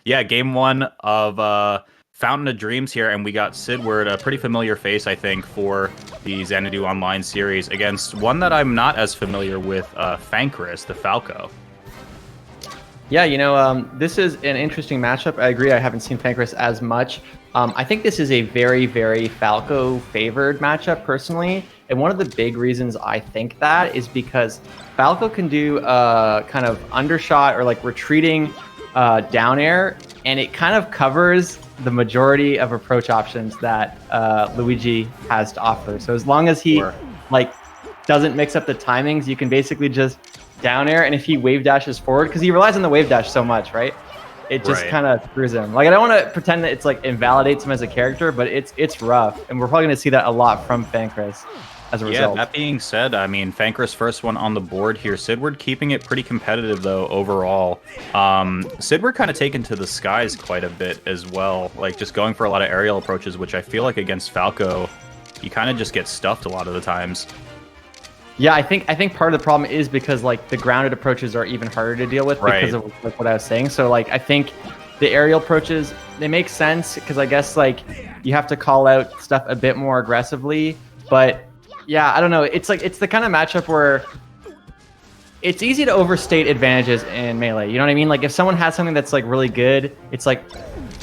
Yeah, game one of Fountain of Dreams here, and we got Siddward, a pretty familiar face, I think, for the Xanadu Online series, against one that I'm not as familiar with, Fankriss, the Falco. Yeah, this is an interesting matchup. I agree. I haven't seen Fankriss as much. I think this is a very, very Falco-favored matchup, personally. And one of the big reasons I think that is because Falco can do kind of undershot or like retreating down air, and it kind of covers the majority of approach options that Luigi has to offer. So as long as he doesn't mix up the timings, you can basically just down air, and if he wave dashes forward, because he relies on the wave dash so much, right? It just kind of screws him. Like, I don't want to pretend that it's like invalidates him as a character, but it's rough, and we're probably going to see that a lot from Fankriss as a result. Yeah, that being said, I mean, Fankriss first one on the board here. Siddward keeping it pretty competitive, though, overall. Siddward kind of taken to the skies quite a bit as well, like just going for a lot of aerial approaches, which I feel like against Falco, you kind of just get stuffed a lot of the times. Yeah, I think part of the problem is because like the grounded approaches are even harder to deal with because of like what I was saying. So like I think the aerial approaches, they make sense because I guess like you have to call out stuff a bit more aggressively. But yeah, I don't know. It's like it's the kind of matchup where it's easy to overstate advantages in Melee. You know what I mean? Like if someone has something that's like really good, it's like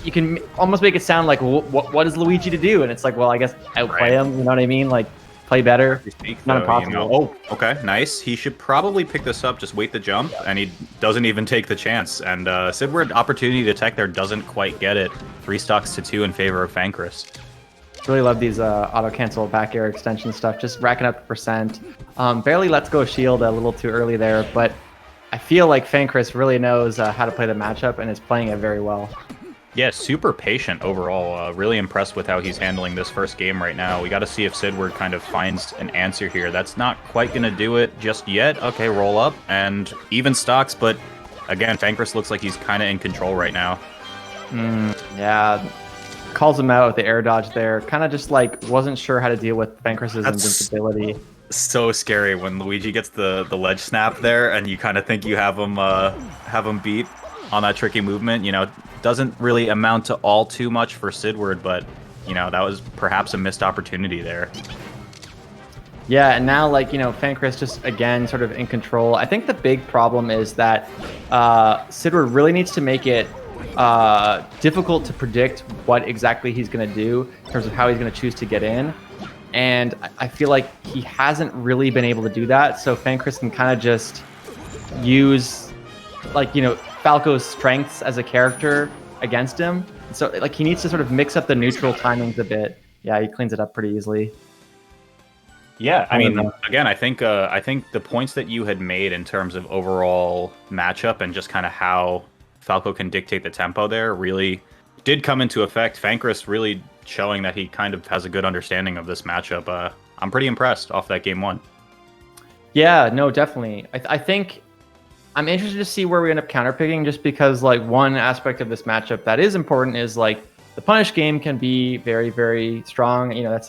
you can almost make it sound like what is Luigi to do? And it's like, well, I guess outplay him. You know what I mean? Like play better. Not impossible. Oh, okay, nice. He should probably pick this up, just wait the jump, and he doesn't even take the chance. And Siddward, opportunity to tech there, doesn't quite get it. 3 stocks to 2 in favor of Fankriss. Really love these auto-cancel back air extension stuff, just racking up the percent. Barely lets go shield a little too early there, but I feel like Fankriss really knows how to play the matchup and is playing it very well. Yeah, super patient overall. Really impressed with how he's handling this first game right now. We got to see if Siddward kind of finds an answer here. That's not quite going to do it just yet. Okay, roll up and even stocks, but again, Fankriss looks like he's kind of in control right now. Yeah, calls him out with the air dodge there. Kind of just like wasn't sure how to deal with Fankriss's invincibility. So scary when Luigi gets the ledge snap there, and you kind of think you have him beat on that tricky movement. You know, doesn't really amount to all too much for Siddward, but you know, that was perhaps a missed opportunity there. Yeah, and now like, you know, Fankriss just again sort of in control. I think the big problem is that Siddward really needs to make it difficult to predict what exactly he's going to do in terms of how he's going to choose to get in. And I feel like he hasn't really been able to do that. So Fankriss can kind of just use, like, you know, Falco's strengths as a character against him. So like he needs to sort of mix up the neutral timings a bit. Yeah, he cleans it up pretty easily. Yeah, I mean, again, I think the points that you had made in terms of overall matchup and just kind of how Falco can dictate the tempo there really did come into effect. Fankriss really showing that he kind of has a good understanding of this matchup. I'm pretty impressed off that game one. Yeah, no, definitely. I think I'm interested to see where we end up counterpicking, just because like one aspect of this matchup that is important is like the punish game can be very, very strong. You know,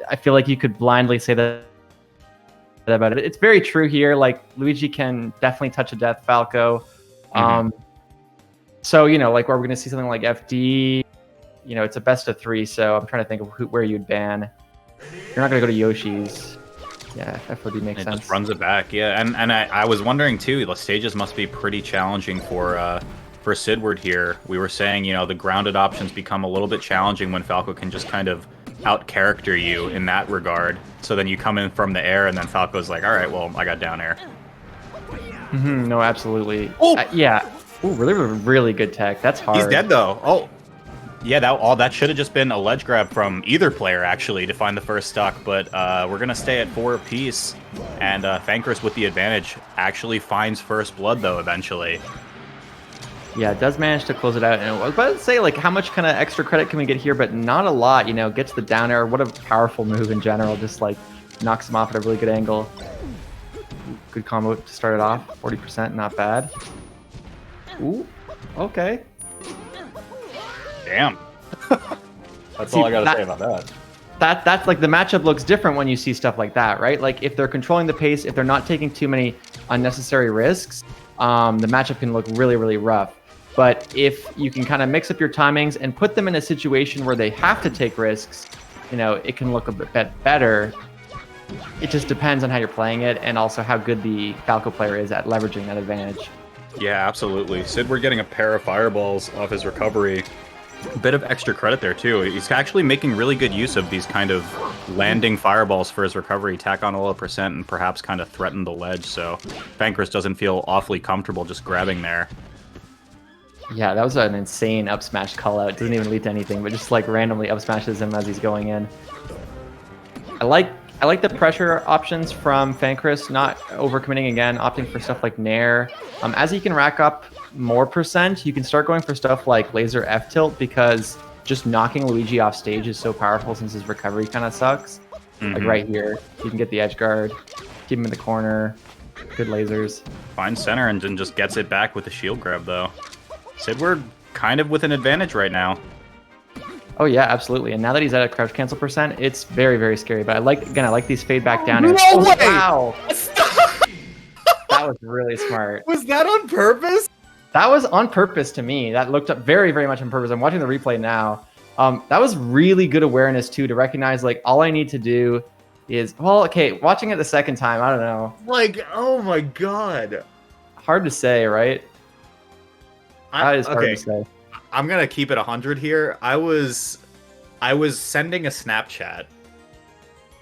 I feel like you could blindly say that about it. It's very true here. Like Luigi can definitely touch a death Falco. So, you know, like where we're going to see something like FD, you know, it's a best of 3. So I'm trying to think of where you'd ban. You're not going to go to Yoshi's. Yeah, FOD makes sense. It just runs it back, yeah. And I was wondering too, the stages must be pretty challenging for Siddward here. We were saying, you know, the grounded options become a little bit challenging when Falco can just kind of out-character you in that regard. So then you come in from the air, and then Falco's like, all right, well, I got down air. No, absolutely. Oh! Yeah. Ooh, really, really good tech. That's hard. He's dead, though. Oh. Yeah, that should have just been a ledge grab from either player, actually, to find the first stock, but we're going to stay at 4 apiece, and Fankriss with the advantage actually finds first blood, though, eventually. Yeah, does manage to close it out. And I was about to say, like, how much kind of extra credit can we get here, but not a lot, you know, gets the down air. What a powerful move in general, just, like, knocks him off at a really good angle. Good combo to start it off, 40%, not bad. Ooh, okay. Damn. That's all I gotta say about that. That's like the matchup looks different when you see stuff like that, right? Like if they're controlling the pace, if they're not taking too many unnecessary risks, the matchup can look really, really rough. But if you can kind of mix up your timings and put them in a situation where they have to take risks, you know, it can look a bit better. It just depends on how you're playing it and also how good the Falco player is at leveraging that advantage. Yeah, absolutely. Siddward getting a pair of fireballs off his recovery. A bit of extra credit there, too. He's actually making really good use of these kind of landing fireballs for his recovery, tack on a little percent, and perhaps kind of threaten the ledge, so Fankriss doesn't feel awfully comfortable just grabbing there. Yeah, that was an insane up smash call out. It doesn't even lead to anything, but just like randomly up smashes him as he's going in. I like the pressure options from Fankriss, not overcommitting again, opting for stuff like Nair. As he can rack up more percent, you can start going for stuff like laser F tilt, because just knocking Luigi off stage is so powerful since his recovery kind of sucks. Like right here, you can get the edge guard, keep him in the corner, good lasers. Finds center and then just gets it back with the shield grab though. Siddward kind of with an advantage right now. Oh yeah, absolutely. And now that he's at a crouch cancel percent, it's very, very scary. But I like these fade back down. No way! Wow. Stop! That was really smart. Was that on purpose? That was on purpose to me. That looked up very, very much on purpose. I'm watching the replay now. That was really good awareness too, to recognize like all I need to do is, well, okay, watching it the second time, I don't know. Like, oh my god. Hard to say, right? That is hard okay. to say. I'm gonna keep it 100 here. I was sending a Snapchat,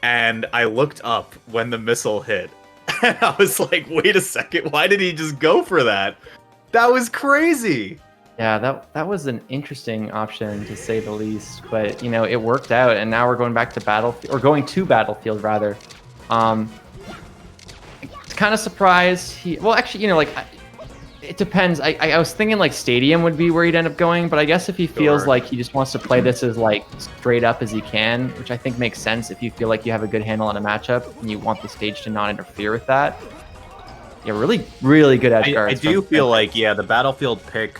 and I looked up when the missile hit, and I was like, "Wait a second, why did he just go for that? That was crazy." Yeah, that was an interesting option to say the least, but you know it worked out, and now we're going back to battlefield, or going to battlefield rather. Kind of surprised well, actually, you know, like. It depends. I was thinking like Stadium would be where he'd end up going, but I guess if he feels like he just wants to play this as like straight up as he can, which I think makes sense if you feel like you have a good handle on a matchup and you want the stage to not interfere with that. Yeah, really, really good edge guards. I do feel like, yeah, the battlefield pick,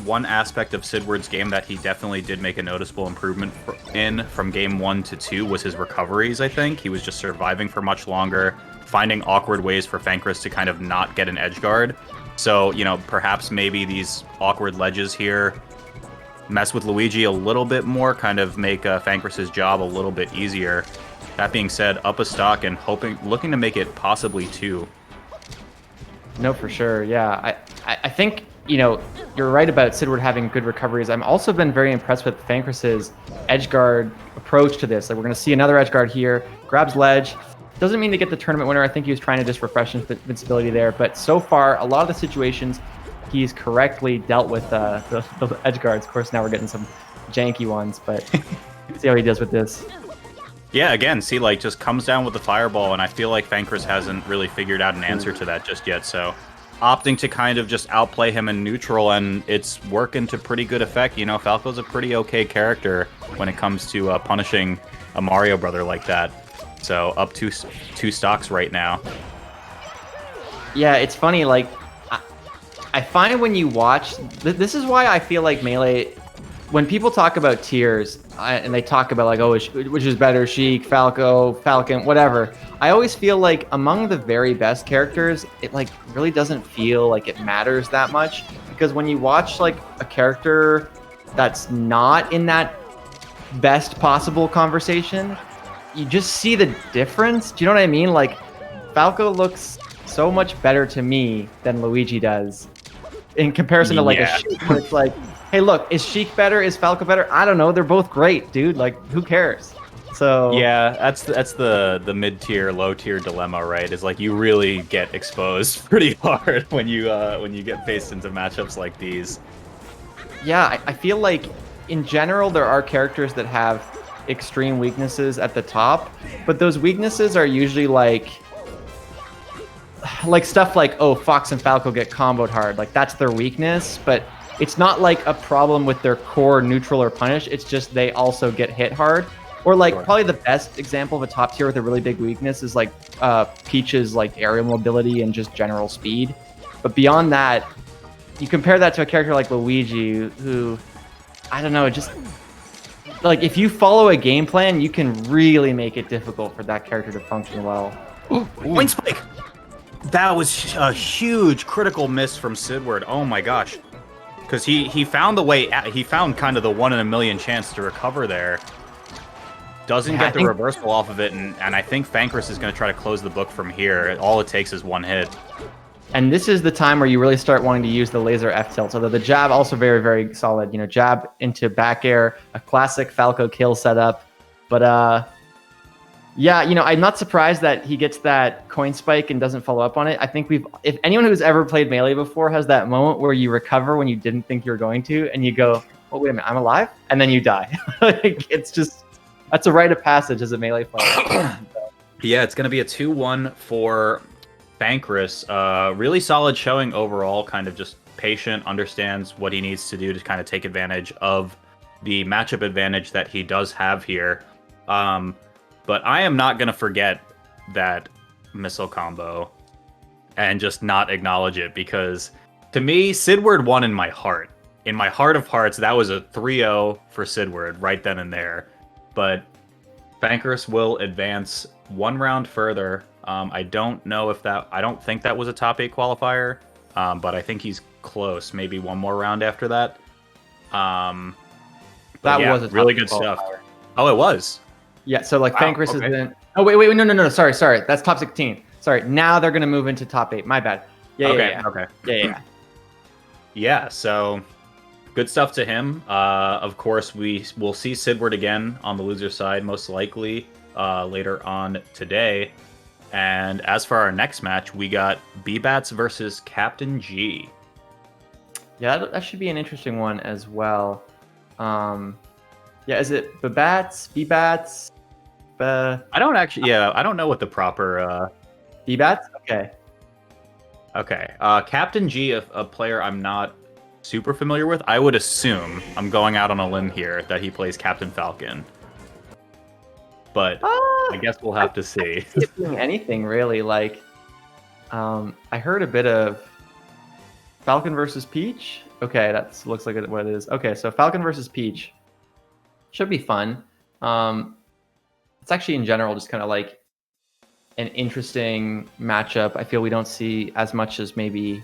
one aspect of Siddward's game that he definitely did make a noticeable improvement in from game 1 to 2 was his recoveries, I think. He was just surviving for much longer, finding awkward ways for Fankriss to kind of not get an edge guard. So, you know, perhaps maybe these awkward ledges here mess with Luigi a little bit more, kind of make Fankriss's job a little bit easier. That being said, up a stock and looking to make it possibly 2. No, for sure. Yeah, I think, you know, you're right about Siddward having good recoveries. I've also been very impressed with Fankriss's edge guard approach to this. Like, we're going to see another edge guard here, grabs ledge. Doesn't mean to get the tournament winner. I think he was trying to just refresh invincibility there. But so far, a lot of the situations, he's correctly dealt with the edge guards. Of course, now we're getting some janky ones, but see how he does with this. Yeah, again, see, like, just comes down with the fireball, and I feel like Fankriss hasn't really figured out an answer to that just yet. So opting to kind of just outplay him in neutral, and it's working to pretty good effect. You know, Falco's a pretty okay character when it comes to punishing a Mario brother like that. So up two stocks right now. Yeah, it's funny. Like, I find when you watch, this is why I feel like Melee, when people talk about tiers and they talk about like, oh, which is better, Sheik, Falco, Falcon, whatever. I always feel like among the very best characters, it like really doesn't feel like it matters that much, because when you watch like a character that's not in that best possible conversation, you just see the difference. Do you know what I mean? Like, Falco looks so much better to me than Luigi does in comparison to like a Sheik, where it's like, hey, look, is Sheik better? Is Falco better? I don't know. They're both great, dude. Like, who cares? So yeah, that's the mid-tier, low-tier dilemma, right? Is like you really get exposed pretty hard when you get faced into matchups like these. Yeah, I feel like in general there are characters that have extreme weaknesses at the top, but those weaknesses are usually like stuff like, oh, Fox and Falco get comboed hard, like that's their weakness, but it's not like a problem with their core neutral or punish, it's just they also get hit hard. Or like probably the best example of a top tier with a really big weakness is like Peach's like aerial mobility and just general speed, but beyond that, you compare that to a character like Luigi, who, I don't know, just like if you follow a game plan, you can really make it difficult for that character to function well. Wing spike! That was a huge critical miss from Siddward. Oh my gosh. because he found the way. He found kind of the 1 in a million chance to recover there. Doesn't get the reversal off of it, and I think Fankriss is going to try to close the book from here. All it takes is 1 hit. And this is the time where you really start wanting to use the laser F tilt. Although the jab also very, very solid. You know, jab into back air, a classic Falco kill setup. But yeah, you know, I'm not surprised that he gets that coin spike and doesn't follow up on it. I think if anyone who's ever played Melee before has that moment where you recover when you didn't think you were going to, and you go, oh, wait a minute, I'm alive? And then you die. Like, it's just, that's a rite of passage as a Melee player. Yeah, it's going to be a 2-1 for Fankriss. Really solid showing overall, kind of just patient, understands what he needs to do to kind of take advantage of the matchup advantage that he does have here. But I am not going to forget that missile combo and just not acknowledge it, because to me, Siddward won in my heart. In my heart of hearts, that was a 3-0 for Siddward right then and there. But Fankriss will advance 1 round further. I don't know if that... I don't think that was a top 8 qualifier, but I think he's close. Maybe 1 more round after that. That yeah, was a top really 8 good qualifier. stuff. Oh, it was? Yeah, so like Wow, Fankriss okay. has been... Oh, wait, no, sorry. That's top 16. Sorry, now they're going to move into top 8. My bad. Yeah. Yeah, so good stuff to him. Of course, we will see Siddward again on the loser side, most likely later on today. And as for our next match, we got B-Bats versus Captain G. Yeah, that should be an interesting one as well. Yeah, is it B-Bats? B-Bats? I don't actually... Yeah, I don't know what the proper... B-Bats? Okay. Okay. Captain G, a player I'm not super familiar with. I would assume, I'm going out on a limb here, that he plays Captain Falcon. But I guess we'll have to see. Anything really, like I heard a bit of Falcon versus Peach. Okay, that looks like what it is. Okay, so Falcon versus Peach should be fun. It's actually in general just kind of like an interesting matchup. I feel we don't see as much as maybe